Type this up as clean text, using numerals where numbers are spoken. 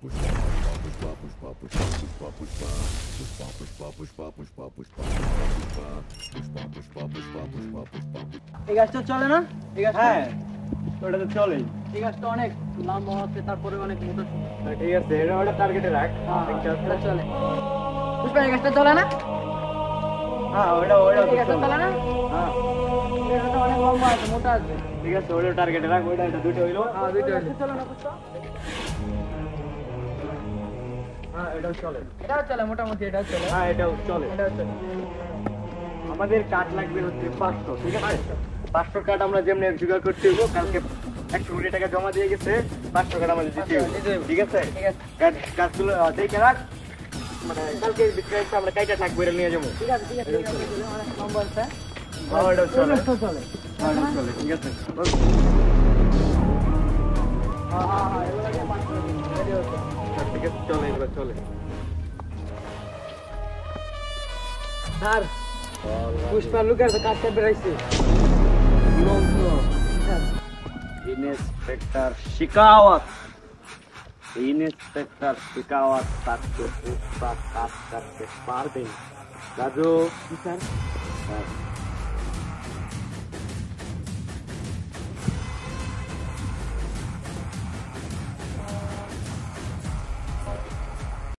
এই গাছটা চলে না? এই গাছটা হ্যাঁ ওটা তো চলেই। এই গাছটা অনেক লম্বা আছে, তারপরে অনেক মোটা। ঠিক আছে এটা ওটা টার্গেটে রাখ। এটা চলে। পুষ্পা এই গাছটা চলে না? হ্যাঁ ওটা ওটা এই গাছটা চলে না? হ্যাঁ এটা তো অনেক লম্বা আছে, মোটা আছে। ঠিক আছে ওটা টার্গেটে রাখ। ওইটা এটা দুটো হইলো। হ্যাঁ, দুইটা হইলো। চলে না পুষ্পা? হ্যাঁ এটাও চলে। এটাও চলে মোটামুটি, এটাও চলে। হ্যাঁ এটাও চলে। এটাও চলে। আমাদের কাঠ লাগবে হচ্ছে 500, ঠিক আছে? 500 কাঠ আমরা যেমনি জোগাড় করতে হইব। কালকে 100 কোটি টাকা জমা দিয়ে গেছে, 500 কাঠ আমাদের দিতে হইব, ঠিক আছে? ঠিক আছে। কাঠগুলো দেখে রাখ, মানে কালকে বিক্রয়টা আমরা কাইটা থাকবো, এটা নিয়ে যাবো। ঠিক আছে, ঠিক আছে, ঠিক আছে, অনেক লম্বা আছে। হ্যাঁ এটাও চলে। এটাও চলে। হ্যাঁ এটাও চলে, ঠিক আছে? হ্যাঁ, হ্যাঁ, হ্যাঁ, এগুলো দিয়ে পাঁচ করে দিন। Ready হচ্ছে। ঠিক আছে চলে, এগুলো চলে। স্যার, পুষ্পা লুকের কাজটা বেরাইছে। ইন্সপেক্টর শিকাওয়াত, ইন্সপেক্টর শিকাওয়াত তাকে পুষ্পা কাজ করতে পারবে। রাজু স্যার,